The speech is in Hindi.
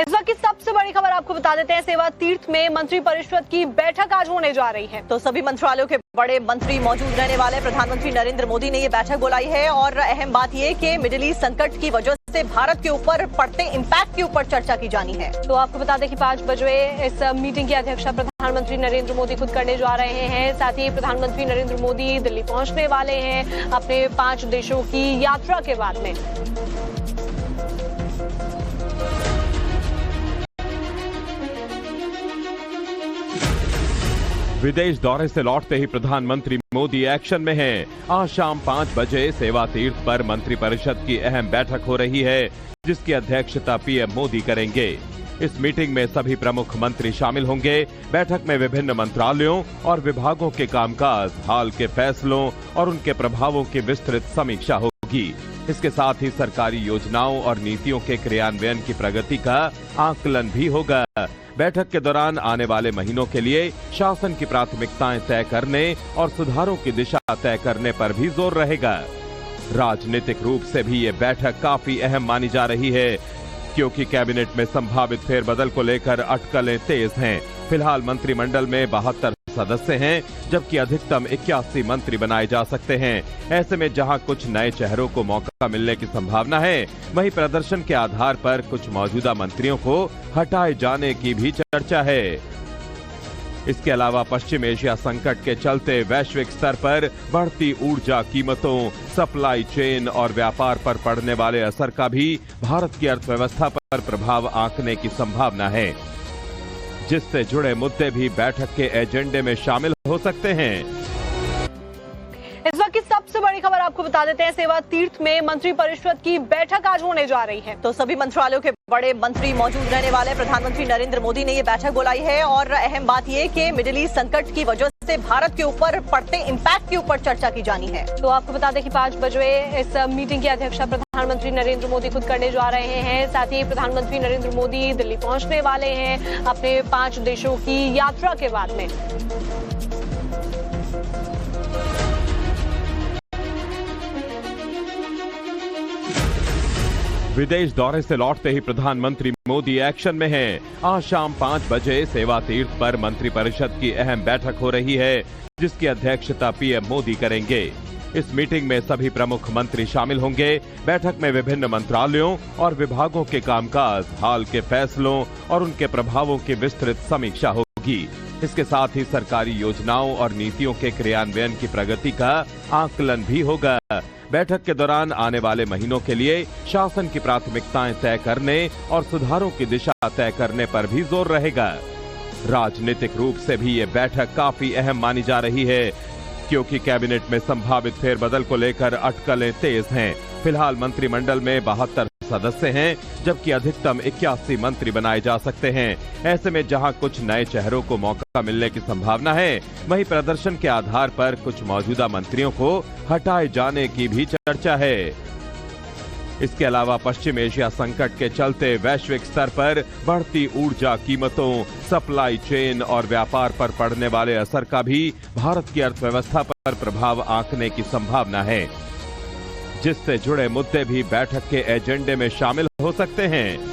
इस वक्त की सबसे बड़ी खबर आपको बता देते हैं। सेवा तीर्थ में मंत्री परिषद की बैठक आज होने जा रही है। तो सभी मंत्रालयों के बड़े मंत्री मौजूद रहने वाले। प्रधानमंत्री नरेंद्र मोदी ने ये बैठक बुलाई है और अहम बात ये कि मिडिल ईस्ट संकट की वजह से भारत के ऊपर पड़ते इंपैक्ट के ऊपर चर्चा की जानी है। तो आपको बता दें कि 5 बजे इस मीटिंग की अध्यक्षता प्रधानमंत्री नरेंद्र मोदी खुद करने जा रहे हैं। साथ ही प्रधानमंत्री नरेंद्र मोदी दिल्ली पहुंचने वाले हैं अपने 5 देशों की यात्रा के बाद में। विदेश दौरे से लौटते ही प्रधानमंत्री मोदी एक्शन में हैं। आज शाम 5 बजे सेवा तीर्थ पर मंत्रिपरिषद की अहम बैठक हो रही है, जिसकी अध्यक्षता पीएम मोदी करेंगे। इस मीटिंग में सभी प्रमुख मंत्री शामिल होंगे। बैठक में विभिन्न मंत्रालयों और विभागों के कामकाज, हाल के फैसलों और उनके प्रभावों की विस्तृत समीक्षा होगी। इसके साथ ही सरकारी योजनाओं और नीतियों के क्रियान्वयन की प्रगति का आकलन भी होगा। बैठक के दौरान आने वाले महीनों के लिए शासन की प्राथमिकताएं तय करने और सुधारों की दिशा तय करने पर भी जोर रहेगा। राजनीतिक रूप से भी ये बैठक काफी अहम मानी जा रही है, क्योंकि कैबिनेट में संभावित फेरबदल को लेकर अटकलें तेज हैं। फिलहाल मंत्रिमंडल में 72 सदस्य हैं, जबकि अधिकतम 81 मंत्री बनाए जा सकते हैं। ऐसे में जहां कुछ नए चेहरों को मौका मिलने की संभावना है, वहीं प्रदर्शन के आधार पर कुछ मौजूदा मंत्रियों को हटाए जाने की भी चर्चा है। इसके अलावा पश्चिम एशिया संकट के चलते वैश्विक स्तर पर बढ़ती ऊर्जा कीमतों, सप्लाई चेन और व्यापार पर पड़ने वाले असर का भी भारत की अर्थव्यवस्था पर प्रभाव आंकने की संभावना है, जिससे जुड़े मुद्दे भी बैठक के एजेंडे में शामिल हो सकते हैं। इस वक्त की सबसे बड़ी खबर आपको बता देते हैं। सेवा तीर्थ में मंत्री परिषद की बैठक आज होने जा रही है। तो सभी मंत्रालयों के बड़े मंत्री मौजूद रहने वाले। प्रधानमंत्री नरेंद्र मोदी ने ये बैठक बुलाई है और अहम बात ये कि मिडिल ईस्ट संकट की वजह से भारत के ऊपर पड़ते इंपैक्ट के ऊपर चर्चा की जानी है। तो आपको बता दें कि 5 बजे इस मीटिंग की अध्यक्षता प्रधानमंत्री नरेंद्र मोदी खुद करने जा रहे हैं। साथ ही प्रधानमंत्री नरेंद्र मोदी दिल्ली पहुंचने वाले हैं अपने 5 देशों की यात्रा के बाद में। विदेश दौरे से लौटते ही प्रधानमंत्री मोदी एक्शन में हैं। आज शाम 5 बजे सेवा तीर्थ पर मंत्रिपरिषद की अहम बैठक हो रही है, जिसकी अध्यक्षता पीएम मोदी करेंगे। इस मीटिंग में सभी प्रमुख मंत्री शामिल होंगे। बैठक में विभिन्न मंत्रालयों और विभागों के कामकाज, हाल के फैसलों और उनके प्रभावों की विस्तृत समीक्षा होगी। इसके साथ ही सरकारी योजनाओं और नीतियों के क्रियान्वयन की प्रगति का आकलन भी होगा। बैठक के दौरान आने वाले महीनों के लिए शासन की प्राथमिकताएं तय करने और सुधारों की दिशा तय करने पर भी जोर रहेगा। राजनीतिक रूप से भी ये बैठक काफी अहम मानी जा रही है, क्योंकि कैबिनेट में संभावित फेरबदल को लेकर अटकलें तेज हैं। फिलहाल मंत्रिमंडल में 72 सदस्य हैं, जबकि अधिकतम 81 मंत्री बनाए जा सकते हैं। ऐसे में जहां कुछ नए चेहरों को मौका मिलने की संभावना है, वहीं प्रदर्शन के आधार पर कुछ मौजूदा मंत्रियों को हटाए जाने की भी चर्चा है। इसके अलावा पश्चिम एशिया संकट के चलते वैश्विक स्तर पर बढ़ती ऊर्जा कीमतों, सप्लाई चेन और व्यापार पर पड़ने वाले असर का भी भारत की अर्थव्यवस्था पर प्रभाव आंकने की संभावना है, जिससे जुड़े मुद्दे भी बैठक के एजेंडे में शामिल हो सकते हैं।